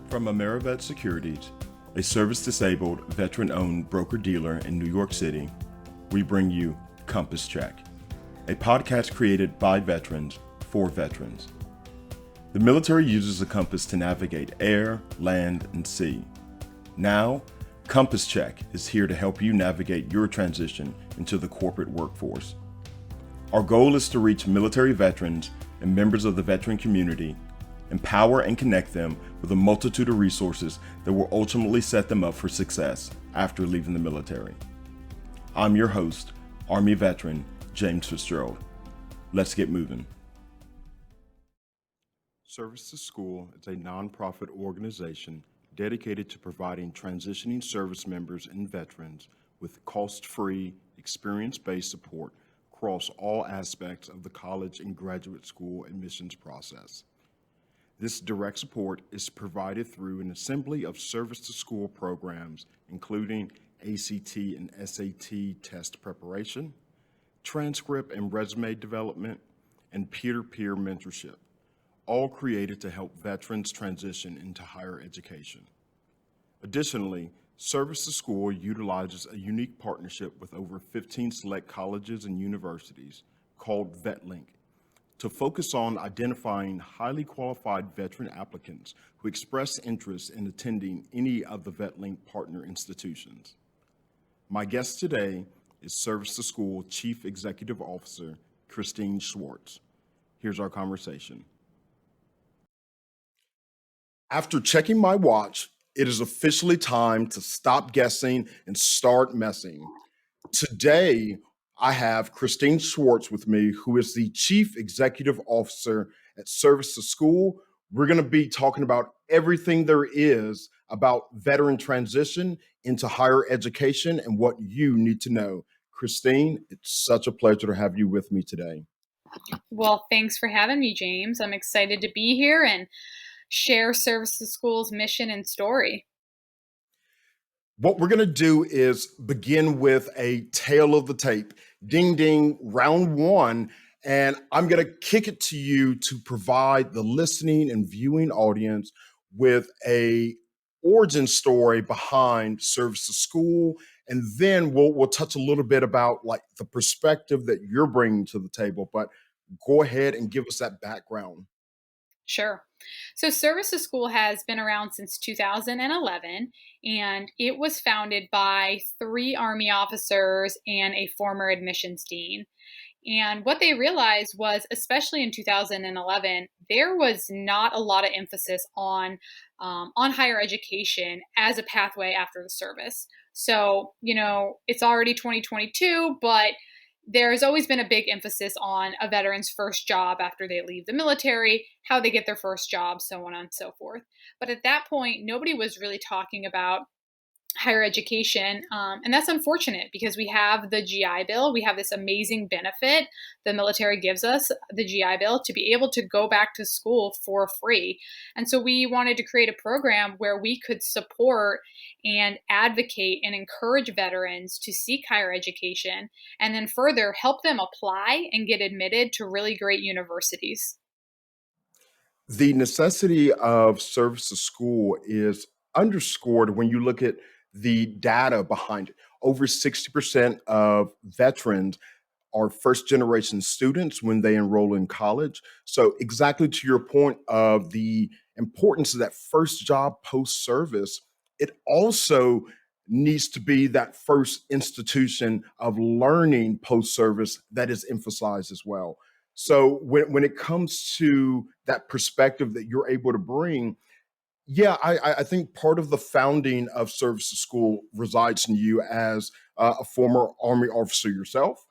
From Amerivet Securities, a service-disabled, veteran-owned broker-dealer in New York City, we bring you Compass Check, a podcast created by veterans for veterans. The military uses a compass to navigate air, land, and sea. Now, Compass Check is here to help you navigate your transition into the corporate workforce. Our goal is to reach military veterans and members of the veteran community, empower and connect them with a multitude of resources that will ultimately set them up for success after leaving the military. I'm your host, Army veteran James Fitzgerald. Let's get moving. Service to School is a nonprofit organization dedicated to providing transitioning service members and veterans with cost-free, experience-based support across all aspects of the college and graduate school admissions process. This direct support is provided through an assembly of service-to-school programs, including ACT and SAT test preparation, transcript and resume development, and peer-to-peer mentorship, all created to help veterans transition into higher education. Additionally, Service to School utilizes a unique partnership with over 15 select colleges and universities called VetLink, to focus on identifying highly qualified veteran applicants who express interest in attending any of the VetLink partner institutions. My guest today is Service to School Chief Executive Officer, Christine Schwartz. Here's our conversation. After checking my watch, it is officially time to stop guessing and start messing. Today, I have Christine Schwartz with me, who is the Chief Executive Officer at Service to School. We're going to be talking about everything there is about veteran transition into higher education and what you need to know. Christine, it's such a pleasure to have you with me today. Well, thanks for having me, James. I'm excited to be here and share Service to School's mission and story. What we're going to do is begin with a tail of the tape. Ding, ding, round one. And I'm going to kick it to you to provide the listening and viewing audience with a origin story behind Service to School. And then we'll touch a little bit about like the perspective that you're bringing to the table. But go ahead and give us that background. Sure. So Service to School has been around since 2011, and it was founded by 3 Army officers and a former admissions dean. And what they realized was, especially in 2011, there was not a lot of emphasis on higher education as a pathway after the service. So, it's already 2022, but there's always been a big emphasis on a veteran's first job after they leave the military, how they get their first job, so on and so forth. But at that point, nobody was really talking about higher education. And that's unfortunate because we have the GI Bill. We have this amazing benefit the military gives us, the GI Bill, to be able to go back to school for free. And so we wanted to create a program where we could support and advocate and encourage veterans to seek higher education and then further help them apply and get admitted to really great universities. The necessity of Service to School is underscored when you look at the data behind it. Over 60% of veterans are first generation students when they enroll in college. So exactly to your point of the importance of that first job post service, it also needs to be that first institution of learning post service that is emphasized as well. So when it comes to that perspective that you're able to bring, yeah, I think part of the founding of Service to School resides in you as a former Army officer yourself,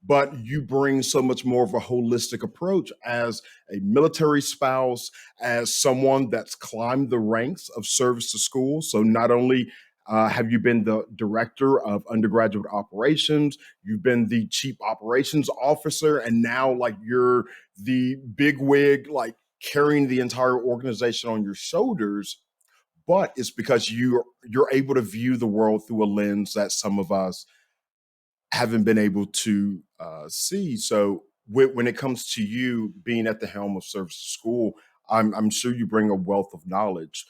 but you bring so much more of a holistic approach as a military spouse, as someone that's climbed the ranks of Service to School. So not only have you been the director of undergraduate operations, you've been the chief operations officer, and now like you're the big wig, like carrying the entire organization on your shoulders, but it's because you're able to view the world through a lens that some of us haven't been able to see. So when it comes to you being at the helm of Service to School, I'm sure you bring a wealth of knowledge.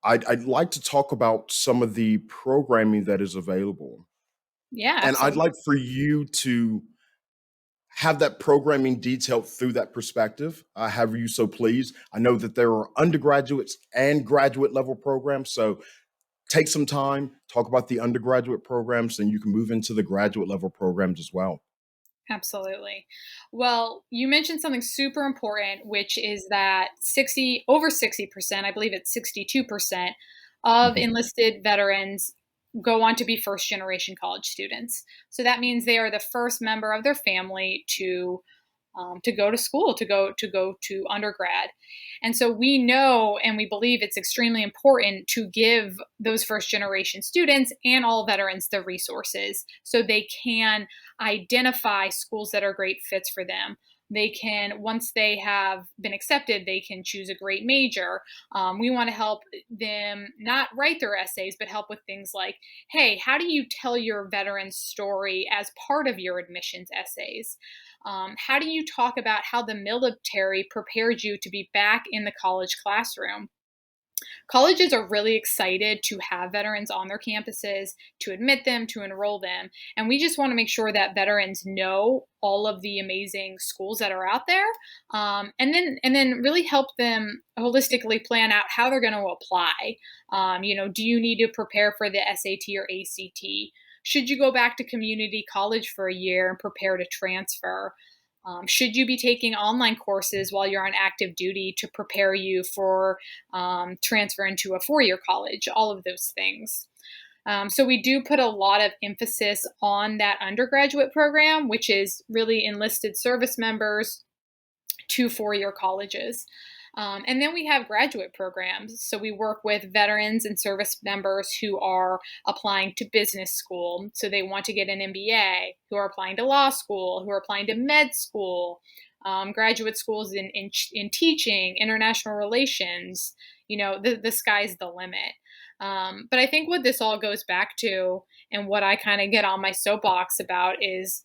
I'd like to talk about some of the programming that is available. Yeah, And I'd absolutely. like for you to have that programming detailed through that perspective, have you so please. I know that there are undergraduates and graduate level programs, so take some time, talk about the undergraduate programs, and you can move into the graduate level programs as well. Absolutely. Well, you mentioned something super important, which is that 60 over 60%, I believe it's 62% of Mhm. enlisted veterans go on to be first generation college students. So that means they are the first member of their family to go to school, to go to undergrad. And so we know and we believe it's extremely important to give those first generation students and all veterans the resources so they can identify schools that are great fits for them. They can, once they have been accepted, they can choose a great major. We want to help them not write their essays, but help with things like, hey, how do you tell your veteran's story as part of your admissions essays? How do you talk about how the military prepared you to be back in the college classroom? Colleges are really excited to have veterans on their campuses, to admit them, to enroll them. And we just want to make sure that veterans know all of the amazing schools that are out there, and then really help them holistically plan out how they're going to apply. Do you need to prepare for the SAT or ACT? Should you go back to community college for a year and prepare to transfer? Should you be taking online courses while you're on active duty to prepare you for transfer into a 4 year college? All of those things. So we do put a lot of emphasis on that undergraduate program, which is really enlisted service members to 4 year colleges. And then we have graduate programs. So we work with veterans and service members who are applying to business school. So they want to get an MBA, who are applying to law school, who are applying to med school, graduate schools in teaching, international relations. The sky's the limit. But I think what this all goes back to, and what I kind of get on my soapbox about, is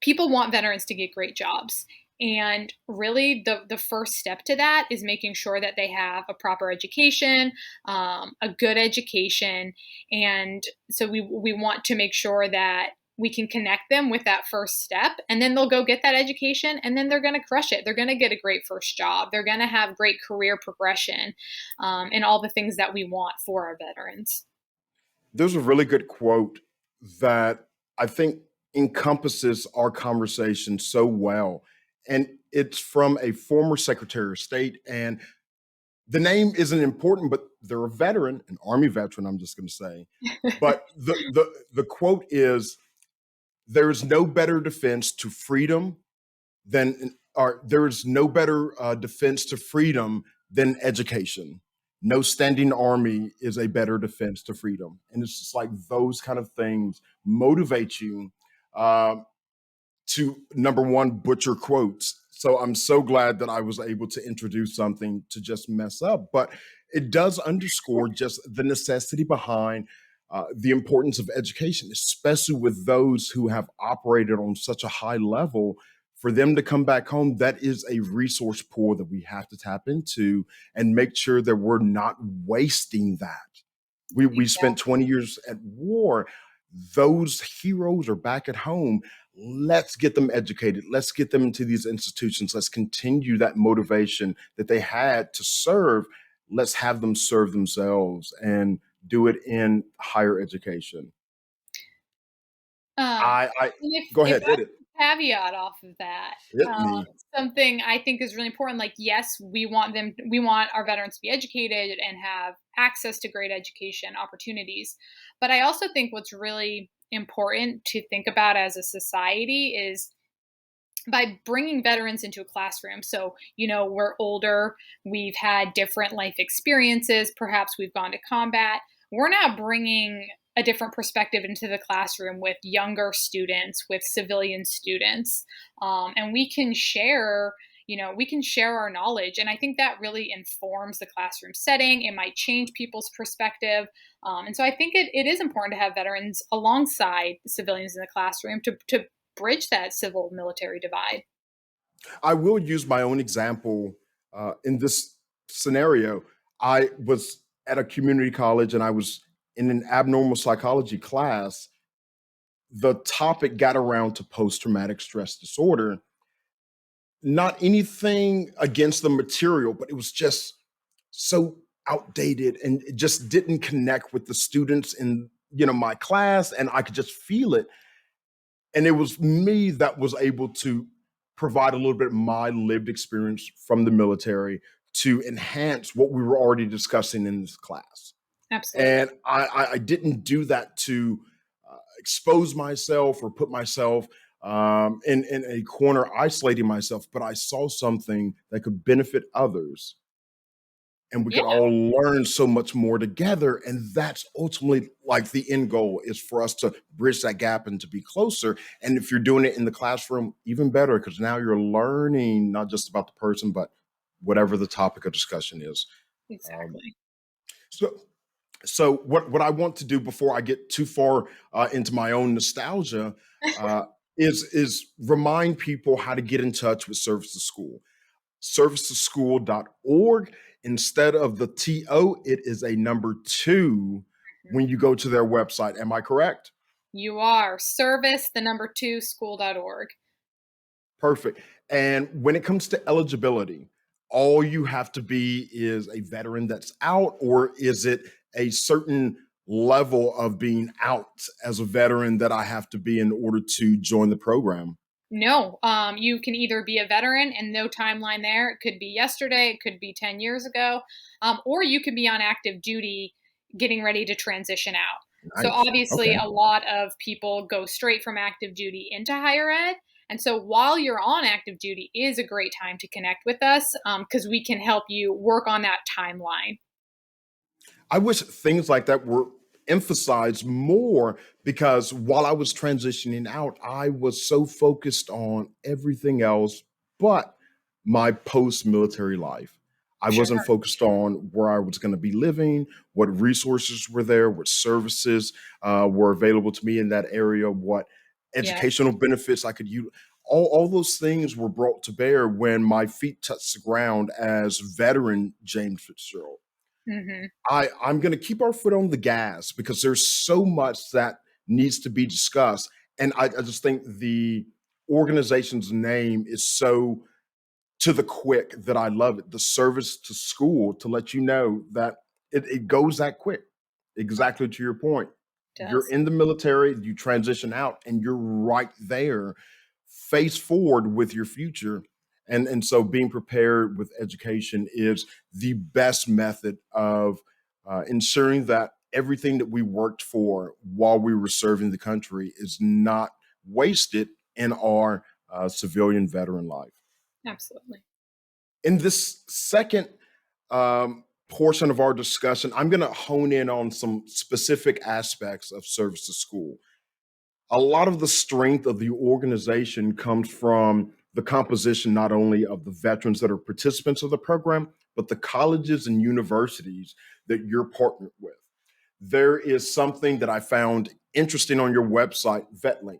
people want veterans to get great jobs. And really, the first step to that is making sure that they have a proper education, a good education. And so we want to make sure that we can connect them with that first step, and then they'll go get that education, and then they're going to crush it. They're going to get a great first job. They're going to have great career progression, and all the things that we want for our veterans. There's a really good quote that I think encompasses our conversation so well. And it's from a former Secretary of State. And the name isn't important, but they're a veteran, an Army veteran, I'm just going to say. But the quote is, there is no better defense to freedom than, or there is no better defense to freedom than education. No standing army is a better defense to freedom. And it's just like those kind of things motivate you uh, to, number one, butcher quotes. So I'm so glad that I was able to introduce something to just mess up, but it does underscore just the necessity behind the importance of education, especially with those who have operated on such a high level. For them to come back home, that is a resource pool that we have to tap into and make sure that we're not wasting that. We spent 20 years at war. Those heroes are back at home. Let's get them educated. Let's get them into these institutions. Let's continue that motivation that they had to serve. Let's have them serve themselves and do it in higher education. I And go if ahead, I hit it. can caveat off of that, Hit me. something I think is really important, like, yes, we want our veterans to be educated and have access to great education opportunities, but I also think what's really important to think about as a society is by bringing veterans into a classroom. So, we're older, we've had different life experiences, perhaps we've gone to combat. We're not bringing a different perspective into the classroom with younger students, with civilian students. And we can share our knowledge. And I think that really informs the classroom setting. It might change people's perspective. And so I think it is important to have veterans alongside civilians in the classroom to bridge that civil military divide. I will use my own example in this scenario. I was at a community college and I was in an abnormal psychology class, the topic got around to post traumatic stress disorder. Not anything against the material, but it was just so outdated and it just didn't connect with the students in my class, and I could just feel it. And it was me that was able to provide a little bit of my lived experience from the military to enhance what we were already discussing in this class. Absolutely. And I didn't do that to expose myself or put myself in a corner, isolating myself, but I saw something that could benefit others, and we Yeah, could all learn so much more together. And that's ultimately like the end goal, is for us to bridge that gap and to be closer. And if you're doing it in the classroom, even better, because now you're learning not just about the person, but whatever the topic of discussion is. Um, exactly. so what I want to do before I get too far into my own nostalgia uh, is remind people how to get in touch with Service to School. Servicetoschool.org. Instead of the TO, it is a number 2 Mhm. when you go to their website. Am I correct? You are service, the number two, school.org. Perfect. And when it comes to eligibility, all you have to be is a veteran that's out, or is it a certain level of being out as a veteran that I have to be in order to join the program? No, you can either be a veteran and no timeline there. It could be yesterday, it could be 10 years ago, or you could be on active duty getting ready to transition out. So, Nice. obviously, Okay. a lot of people go straight from active duty into higher ed. And so, while you're on active duty, is a great time to connect with us because we can help you work on that timeline. I wish things like that were emphasized more, because while I was transitioning out, I was so focused on everything else but my post military life. I wasn't Sure. focused on where I was going to be living, what resources were there, what services were available to me in that area, what Yeah. educational benefits I could use. All those things were brought to bear when my feet touched the ground as veteran James Fitzgerald. Hmm. I'm going to keep our foot on the gas because there's so much that needs to be discussed. And I just think the organization's name is so to the quick that I love it. The Service to School, to let you know that it goes that quick. Exactly to your point. You're Does. in the military, you transition out, and you're right there, face forward with your future. And so being prepared with education is the best method of ensuring that everything that we worked for while we were serving the country is not wasted in our civilian veteran life. Absolutely. In this second portion of our discussion, I'm going to hone in on some specific aspects of Service to School. A lot of the strength of the organization comes from the composition not only of the veterans that are participants of the program, but the colleges and universities that you're partnered with. There is something that I found interesting on your website, VetLink.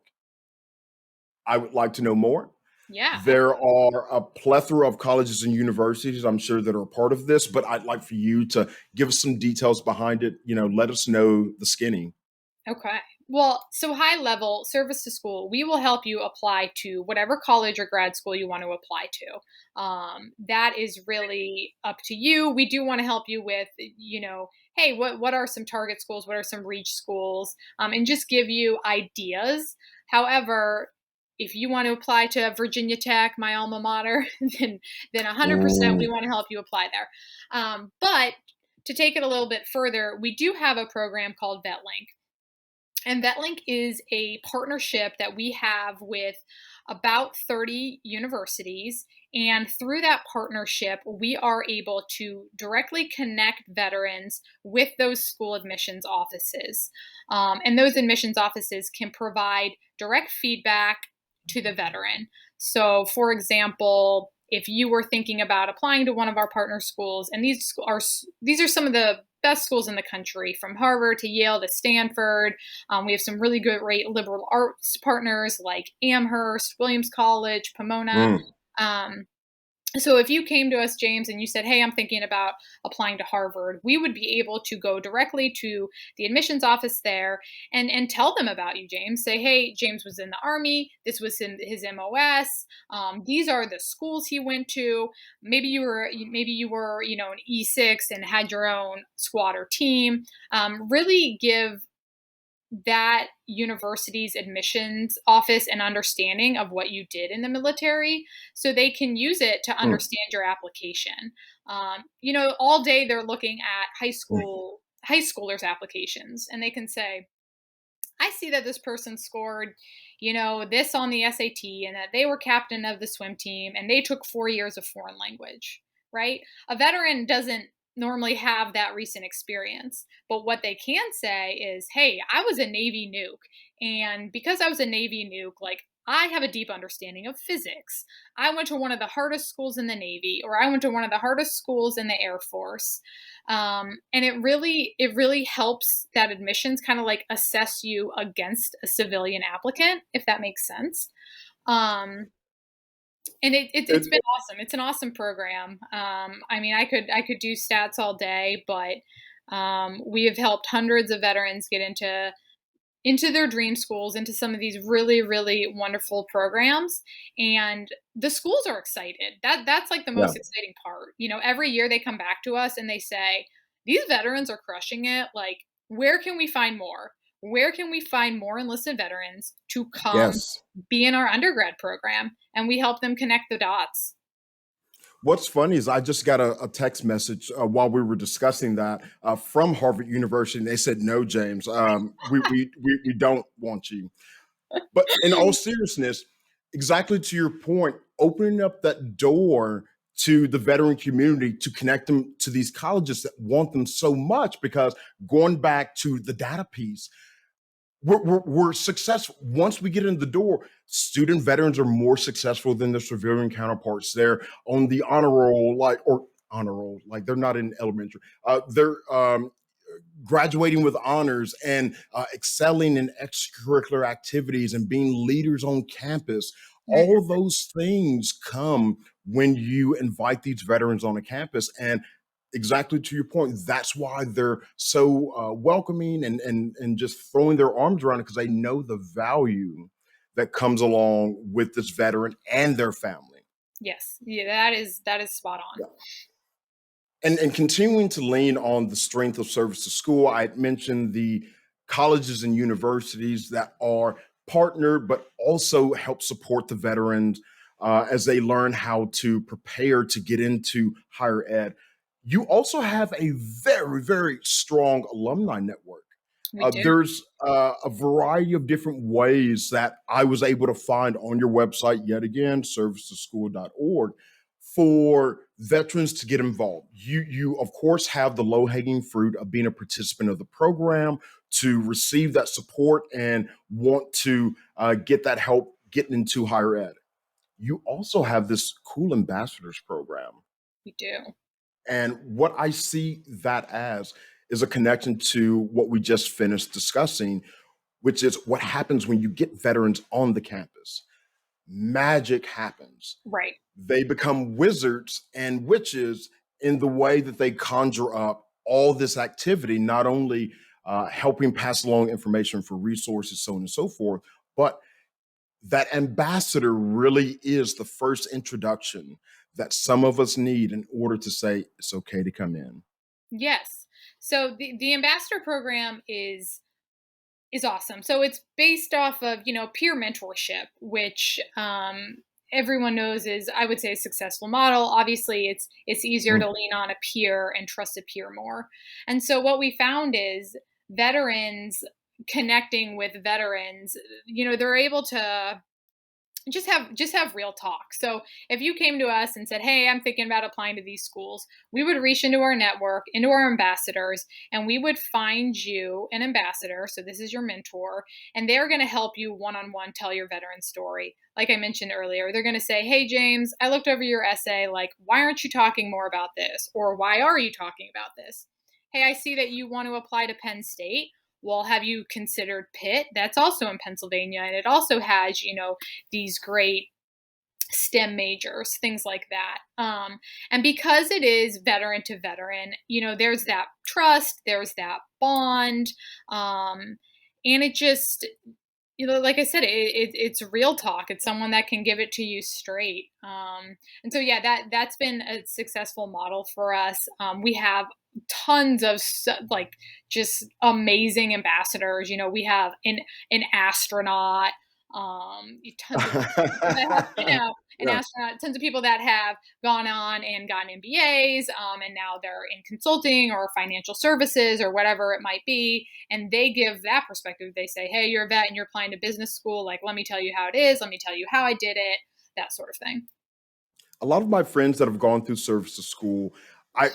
I would like to know more. Yeah. There are a plethora of colleges and universities, I'm sure, that are a part of this, but I'd like for you to give us some details behind it. Let us know the skinny. Okay. Well, so high level service to school, we will help you apply to whatever college or grad school you want to apply to. That is really up to you. We do want to help you with, hey, what are some target schools? What are some reach schools? And just give you ideas. However, if you want to apply to Virginia Tech, my alma mater, then 100% we Ooh. want to help you apply there. But to take it a little bit further, we do have a program called VetLink. And VetLink is a partnership that we have with about 30 universities. And through that partnership, we are able to directly connect veterans with those school admissions offices. And those admissions offices can provide direct feedback to the veteran. So, for example, if you were thinking about applying to one of our partner schools, and these are some of the best schools in the country, from Harvard to Yale to Stanford. We have some really good great liberal arts partners like Amherst, Williams College, Pomona. Mm. Um, So if you came to us, James, and you said, "Hey, I'm thinking about applying to Harvard," we would be able to go directly to the admissions office there and tell them about you, James. Say, "Hey, James was in the Army. This was in his MOS. These are the schools he went to. Maybe you were, an E6 and had your own squad or team." Really give that university's admissions office an understanding of what you did in the military so they can use it to Mm, understand your application. All day they're looking at mm. high schoolers applications, and they can say, I see that this person scored, this on the SAT, and that they were captain of the swim team and they took 4 years of foreign language, right? A veteran doesn't normally have that recent experience. But what they can say is, hey, I was a Navy nuke. And because I was a Navy nuke, like, I have a deep understanding of physics. I went to one of the hardest schools in the Navy, or I went to one of the hardest schools in the Air Force. And it really helps that admissions kind of like assess you against a civilian applicant, if that makes sense. Um, and it's been It, awesome. It's an awesome program. I mean, I could do stats all day, but we have helped hundreds of veterans get into their dream schools, into some of these really, really wonderful programs. And the schools are excited. That's like the yeah. most exciting part. Every year they come back to us and they say, these veterans are crushing it. Like, where can we find more? Where can we find more enlisted veterans to come Yes. be in our undergrad program? And we help them connect the dots. What's funny is I just got a text message while we were discussing that from Harvard University, and they said, "No, James, we don't want you." But in all seriousness, exactly to your point, opening up that door to the veteran community to connect them to these colleges that want them so much, because going back to the data piece, we're successful once we get in the door. Student veterans are more successful than their civilian counterparts. They're on the honor roll, like they're not in elementary. They're graduating with honors and excelling in extracurricular activities and being leaders on campus. All Mhm. those things come when you invite these veterans on a campus. And exactly to your point, that's why they're so welcoming and just throwing their arms around it, because they know the value that comes along with this veteran and their family. Yes. Yeah, that is spot on. Yeah. And continuing to lean on the strength of service to school, I had mentioned the colleges and universities that are partnered, but also help support the veterans as they learn how to prepare to get into higher ed. You also have a very, very strong alumni network. We do. There's a variety of different ways that I was able to find on your website, yet again, servicetoschool.org, for veterans to get involved. You of course have the low hanging fruit of being a participant of the program, to receive that support and want to get that help getting into higher ed. You also have this cool ambassadors program, We do. and what I see that as is a connection to what we just finished discussing, which is what happens when you get veterans on the campus. Magic happens. Right. They become wizards and witches in the way that they conjure up all this activity, not only helping pass along information for resources, so on and so forth, but that ambassador really is the first introduction that some of us need in order to say it's okay to come in. Yes. So the ambassador program is awesome. So it's based off of, peer mentorship, which everyone knows is, I would say, a successful model. Obviously, it's easier to Mm. lean on a peer and trust a peer more. And so what we found is veterans connecting with veterans, they're able to just have real talk. So if you came to us and said, "Hey, I'm thinking about applying to these schools," we would reach into our network, into our ambassadors, and we would find you an ambassador. So this is your mentor, and they're going to help you one-on-one tell your veteran story. Like I mentioned earlier, they're going to say, "Hey, James, I looked over your essay. Like, why aren't you talking more about this? Or why are you talking about this? Hey, I see that you want to apply to Penn State. Well, have you considered Pitt? That's also in Pennsylvania, and it also has, these great STEM majors, things like that. And because it is veteran to veteran, there's that trust, there's that bond, and it just, like I said, it's real talk. It's someone that can give it to you straight. And so, yeah, that's been a successful model for us. We have tons of like just amazing ambassadors. We have an astronaut, tons of people that have, an Yeah. astronaut, tons of people that have gone on and gotten MBAs, and now they're in consulting or financial services or whatever it might be, and they give that perspective. They say, hey, you're a vet and you're applying to business school, like, let me tell you how it is, let me tell you how I did it, that sort of thing. A lot of my friends that have gone through services school, I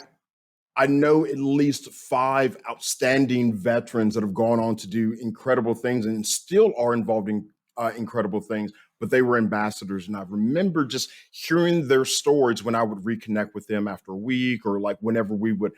I know at least 5 outstanding veterans that have gone on to do incredible things and still are involved in incredible things, but they were ambassadors. And I remember just hearing their stories when I would reconnect with them after a week or like whenever we would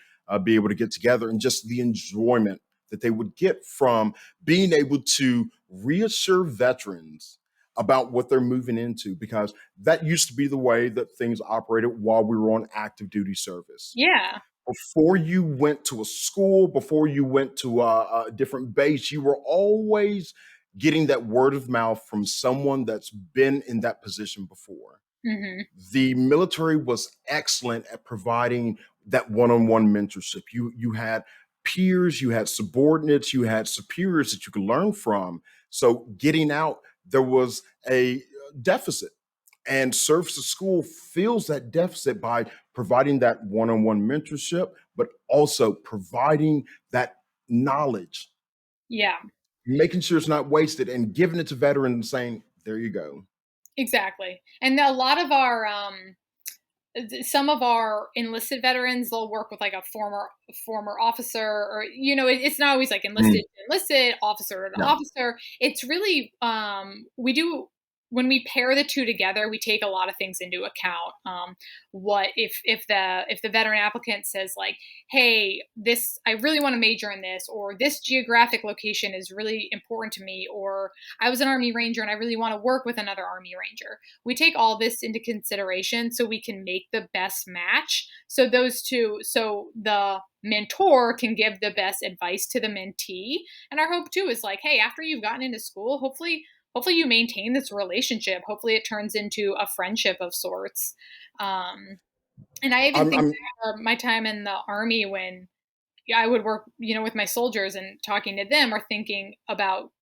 be able to get together, and just the enjoyment that they would get from being able to reassure veterans about what they're moving into, because that used to be the way that things operated while we were on active duty service. Yeah. Before you went to a school, before you went to a different base, you were always getting that word of mouth from someone that's been in that position before. Hmm. The military was excellent at providing that one-on-one mentorship. You had peers, you had subordinates, you had superiors that you could learn from. So getting out, there was a deficit, and Service to School fills that deficit by providing that one-on-one mentorship, but also providing that knowledge, Yeah. making sure it's not wasted and giving it to veterans and saying, there you go. Exactly. And a lot of our some of our enlisted veterans, they'll work with like a former officer, or it's not always like Mm, enlisted to enlisted, officer to yeah. officer. It's really, we do, when we pair the two together, we take a lot of things into account. What if the veteran applicant says like, hey, this, I really want to major in this, or this geographic location is really important to me, or I was an Army Ranger and I really want to work with another Army Ranger. We take all this into consideration so we can make the best match. So the mentor can give the best advice to the mentee. And our hope too is like, hey, after you've gotten into school, hopefully you maintain this relationship. Hopefully it turns into a friendship of sorts. Um, and I even think I'm back to my time in the Army when, yeah, I would work, with my soldiers and talking to them, or thinking about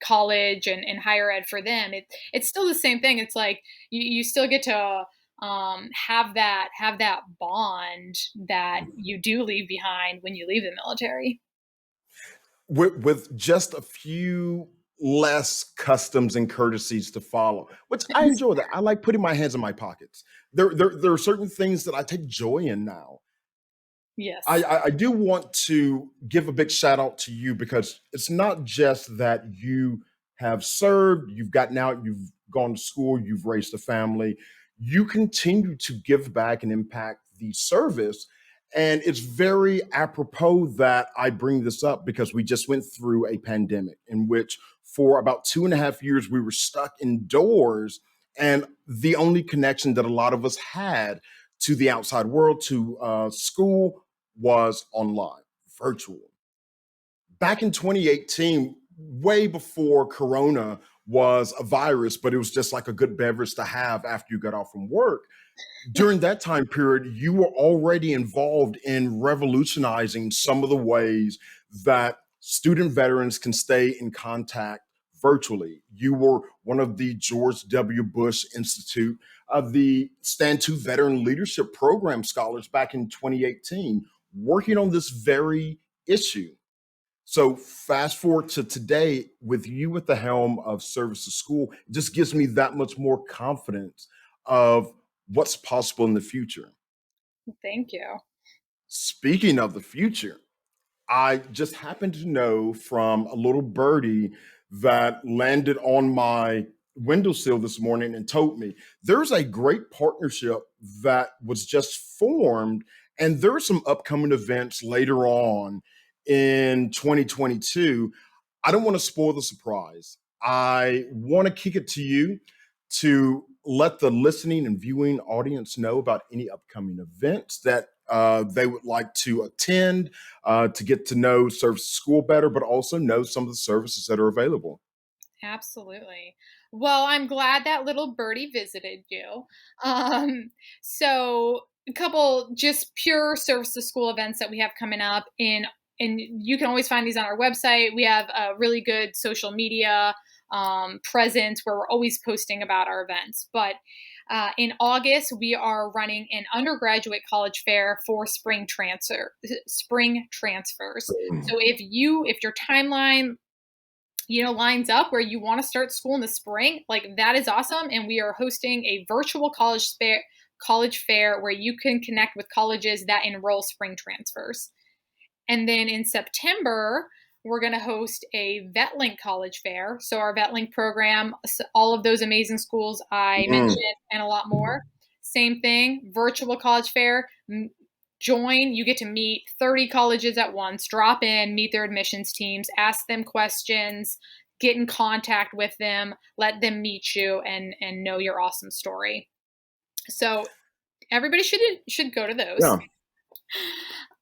college and higher ed for them. It's still the same thing. It's like you still get to have that bond that you do leave behind when you leave the military. with just a few less customs and courtesies to follow, which I enjoy that. I like putting my hands in my pockets. There are certain things that I take joy in now. Yes. I do want to give a big shout out to you, because it's not just that you have served, you've gotten out, you've gone to school, you've raised a family, you continue to give back and impact the service. And it's very apropos that I bring this up because we just went through a pandemic in which, for about 2.5 years, we were stuck indoors. And the only connection that a lot of us had to the outside world, to school, was online, virtual. Back in 2018, way before Corona was a virus, but it was just like a good beverage to have after you got off from work. During that time period, you were already involved in revolutionizing some of the ways that student veterans can stay in contact virtually. You were one of the George W. Bush Institute of the Stand to Veteran Leadership Program scholars back in 2018, working on this very issue. So fast forward to today, with you at the helm of Service to School, it just gives me that much more confidence of what's possible in the future. Thank you. Speaking of the future, I just happened to know from a little birdie that landed on my windowsill this morning and told me there's a great partnership that was just formed, and there are some upcoming events later on in 2022. I don't want to spoil the surprise. I want to kick it to you to let the listening and viewing audience know about any upcoming events that they would like to attend to get to know Service School better, but also know some of the services that are available. Absolutely. Well, I'm glad that little birdie visited you. Um, so a couple just pure service to school events that we have coming up and you can always find these on our website. We have a really good social media presence where we're always posting about our events. But in August, we are running an undergraduate college fair for spring transfers. So if your timeline lines up where you want to start school in the spring, like that is awesome. And we are hosting a virtual college fair where you can connect with colleges that enroll spring transfers. And then in September, we're going to host a VetLink College Fair. So our VetLink program, all of those amazing schools I mentioned, Mm. and a lot more. Same thing, virtual college fair. Join, you get to meet 30 colleges at once, drop in, meet their admissions teams, ask them questions, get in contact with them, let them meet you and know your awesome story. So everybody should go to those. Yeah.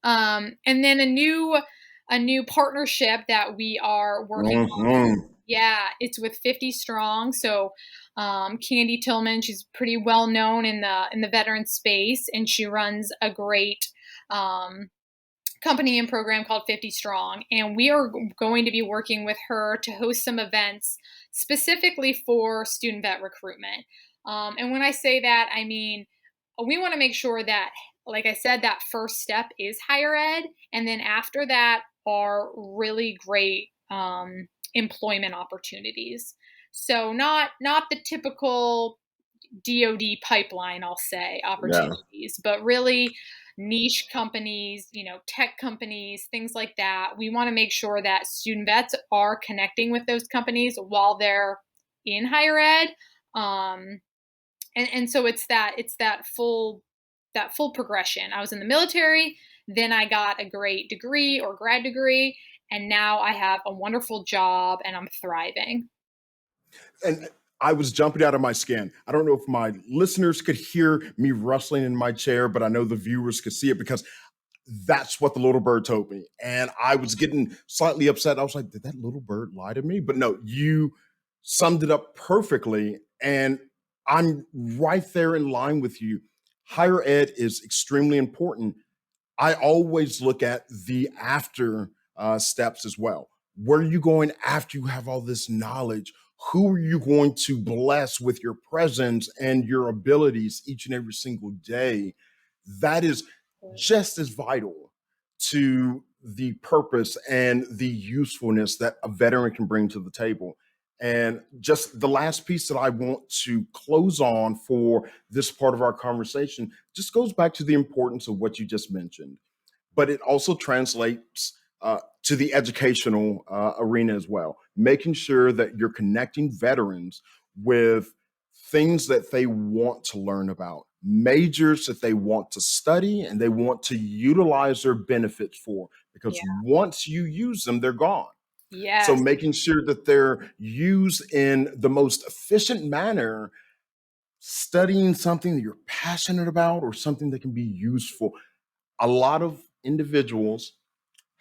And then a new partnership that we are working on. Mhm. Yeah, it's with 50 Strong. So Candy Tillman, she's pretty well known in the veteran space, and she runs a great um, company and program called 50 Strong. And we are going to be working with her to host some events specifically for student vet recruitment. And when I say that, I mean, we want to make sure that, like I said, that first step is higher ed. And then after that are really great employment opportunities. So not the typical DoD pipeline, I'll say, Yeah. opportunities, but really niche companies, tech companies, things like that. We want to make sure that student vets are connecting with those companies while they're in higher ed. Um, and so it's that full progression. I was in the military, then I got a great degree or grad degree, and now I have a wonderful job and I'm thriving. And I was jumping out of my skin. I don't know if my listeners could hear me rustling in my chair, but I know the viewers could see it because that's what the little bird told me. And I was getting slightly upset. I was like, did that little bird lie to me? But no, you summed it up perfectly. And I'm right there in line with you. Higher ed is extremely important. I always look at the after steps as well. Where are you going after you have all this knowledge? Who are you going to bless with your presence and your abilities each and every single day? That is just as vital to the purpose and the usefulness that a veteran can bring to the table. And just the last piece that I want to close on for this part of our conversation just goes back to the importance of what you just mentioned, but it also translates to the educational arena as well, making sure that you're connecting veterans with things that they want to learn about, majors that they want to study and they want to utilize their benefits for, because Yeah. once you use them, they're gone. So Yes. making sure that they're used in the most efficient manner, studying something that you're passionate about or something that can be useful. A lot of individuals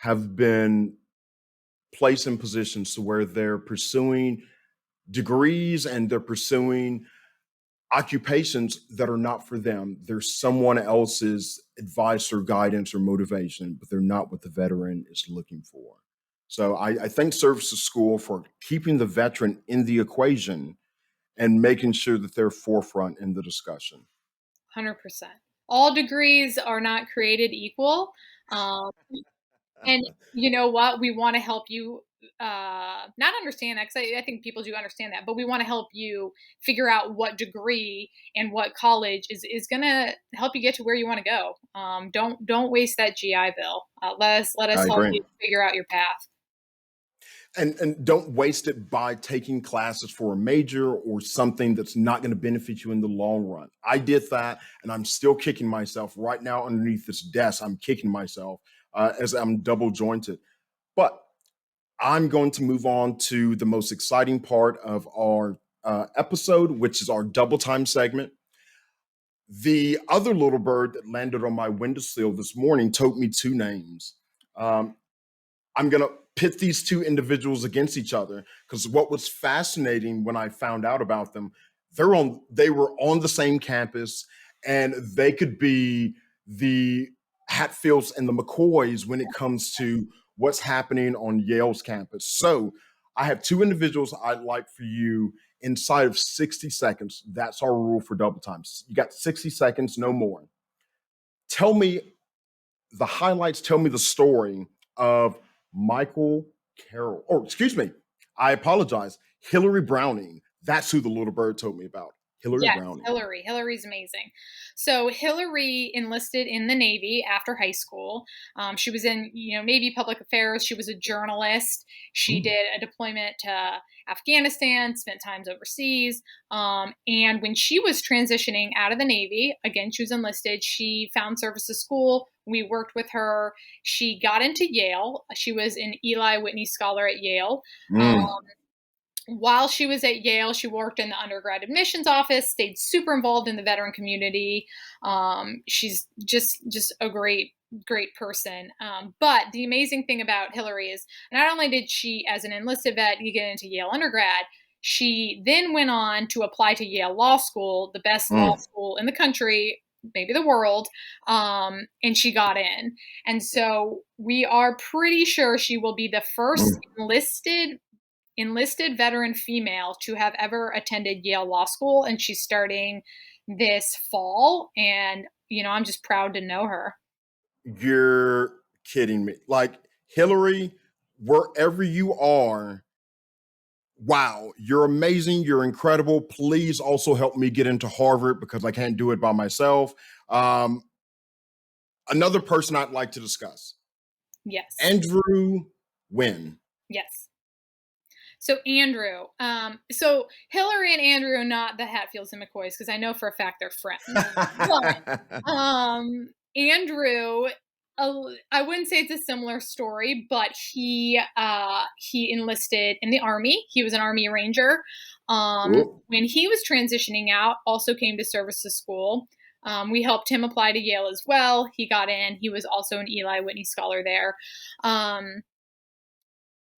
have been placed in positions to where they're pursuing degrees and they're pursuing occupations that are not for them. They're someone else's advice or guidance or motivation, but they're not what the veteran is looking for. So I thank Service to School for keeping the veteran in the equation and making sure that they're forefront in the discussion. 100%. All degrees are not created equal. Um, and you know what? We want to help you not understand that, because I think people do understand that, but we want to help you figure out what degree and what college is going to help you get to where you want to go. Don't waste that GI Bill. Let us I help agree. you figure out your path. And don't waste it by taking classes for a major or something that's not going to benefit you in the long run. I did that, and I'm still kicking myself right now underneath this desk. I'm kicking myself as I'm double jointed. But I'm going to move on to the most exciting part of our episode, which is our double time segment. The other little bird that landed on my windowsill this morning told me two names. Um, I'm going to pit these two individuals against each other because what was fascinating when I found out about them, they were on the same campus and they could be the Hatfields and the McCoys when it comes to what's happening on Yale's campus. So I have two individuals I'd like for you inside of 60 seconds. That's our rule for double times. You got 60 seconds, no more. Tell me the highlights, tell me the story of Michael Carroll, or excuse me, I apologize, Hillary Browning. That's who the little bird told me about. Hillary Yes, Browning. Hillary. Hillary's amazing. So Hillary enlisted in the Navy after high school. She was in, Navy public affairs. She was a journalist. She Mm, did a deployment to Afghanistan, spent times overseas. And when she was transitioning out of the Navy, again, she was enlisted. She found services school. We worked with her. She got into Yale. She was an Eli Whitney Scholar at Yale. Um, mm. while she was at Yale, she worked in the undergrad admissions office, stayed super involved in the veteran community. She's just a great person. But the amazing thing about Hillary is not only did she, as an enlisted vet, get into Yale undergrad, she then went on to apply to Yale Law School, the best law Mm, school in the country, maybe the world, and she got in. And so we are pretty sure she will be the first mm. enlisted veteran female to have ever attended Yale Law School, and she's starting this fall. And, I'm just proud to know her. You're kidding me. Like, Hillary, wherever you are, wow, you're amazing. You're incredible. Please also help me get into Harvard because I can't do it by myself. Um, Another person I'd like to discuss, Yes. Andrew Wynn. Yes. So Andrew, so Hillary and Andrew are not the Hatfields and McCoys because I know for a fact they're friends. But Andrew, I wouldn't say it's a similar story, but he enlisted in the Army. He was an Army Ranger. Whoop. When he was transitioning out, also came to services school. We helped him apply to Yale as well. He got in. He was also an Eli Whitney Scholar there. Um,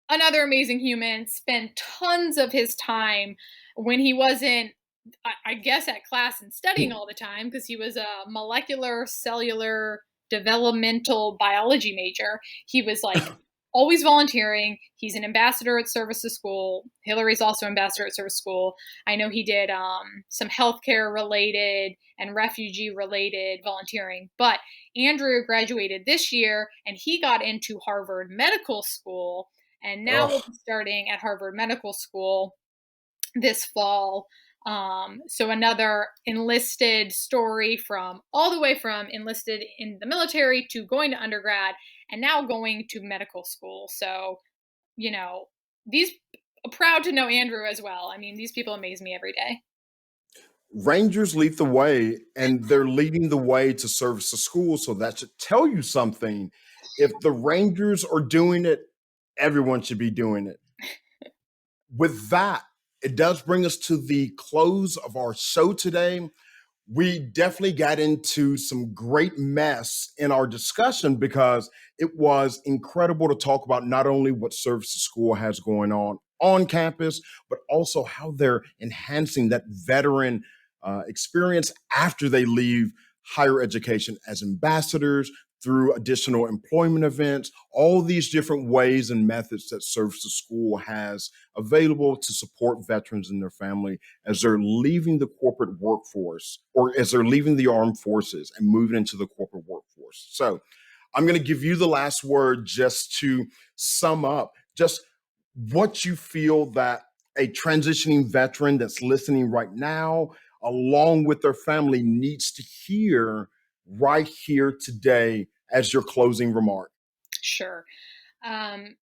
Another amazing human, spent tons of his time when he wasn't, I guess, at class and studying all the time because he was a molecular cellular developmental biology major. He was like always volunteering. He's an ambassador at services school. Hillary's also ambassador at service school. I know he did some healthcare related and refugee related volunteering. But Andrew graduated this year and he got into Harvard Medical School, and now we'll Ugh. be starting at Harvard Medical School this fall. So another enlisted story, from all the way from enlisted in the military to going to undergrad and now going to medical school. So, these proud to know Andrew as well. I mean, these people amaze me every day. Rangers lead the way, and they're leading the way to service the school. So that should tell you something. If the Rangers are doing it, everyone should be doing it. With that, it does bring us to the close of our show today. We definitely got into some great mess in our discussion because it was incredible to talk about not only what service the school has going on campus, but also how they're enhancing that veteran experience after they leave higher education as ambassadors through additional employment events, all these different ways and methods that service the school has available to support veterans and their family as they're leaving the corporate workforce or as they're leaving the armed forces and moving into the corporate workforce. So I'm going to give you the last word just to sum up just what you feel that a transitioning veteran that's listening right now, along with their family, needs to hear right here today as your closing remark. Sure. Um,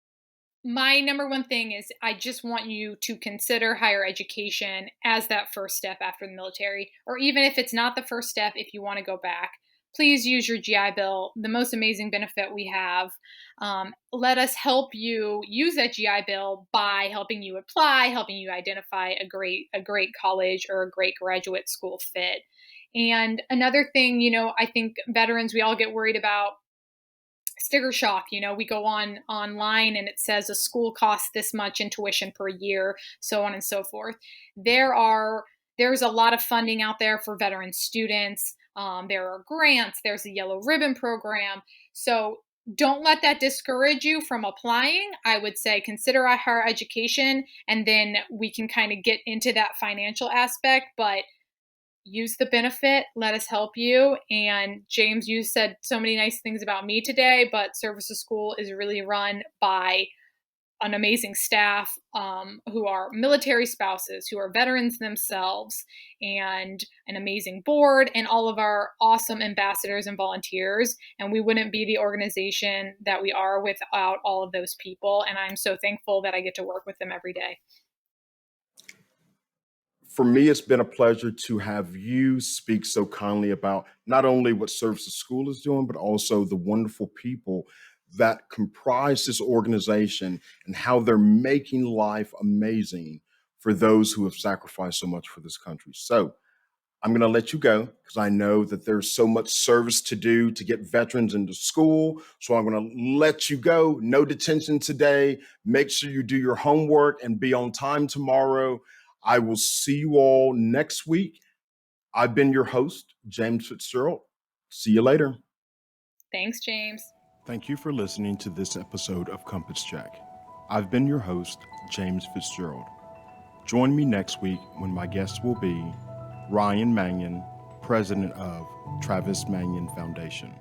my number one thing is I just want you to consider higher education as that first step after the military, or even if it's not the first step, if you want to go back, please use your GI Bill, the most amazing benefit we have. Let us help you use that GI Bill by helping you apply, helping you identify a great college or a great graduate school fit. And another thing, I think veterans, we all get worried about sticker shock. We go online and it says a school costs this much in tuition per year, so on and so forth. There's a lot of funding out there for veteran students. There are grants, there's a yellow ribbon program. So don't let that discourage you from applying. I would say consider a higher education, and then we can kind of get into that financial aspect. But use the benefit. Let us help you. And James, you said so many nice things about me today, but Services School is really run by an amazing staff, who are military spouses, who are veterans themselves, and an amazing board, and all of our awesome ambassadors and volunteers. And we wouldn't be the organization that we are without all of those people. And I'm so thankful that I get to work with them every day. For me, it's been a pleasure to have you speak so kindly about not only what Services School is doing, but also the wonderful people that comprise this organization and how they're making life amazing for those who have sacrificed so much for this country. So I'm going to let you go because I know that there's so much service to do to get veterans into school. So I'm going to let you go. No detention today. Make sure you do your homework and be on time tomorrow. I will see you all next week. I've been your host, James Fitzgerald. See you later. Thanks, James. Thank you for listening to this episode of Compass Check. I've been your host, James Fitzgerald. Join me next week when my guest will be Ryan Mannion, president of Travis Mannion Foundation.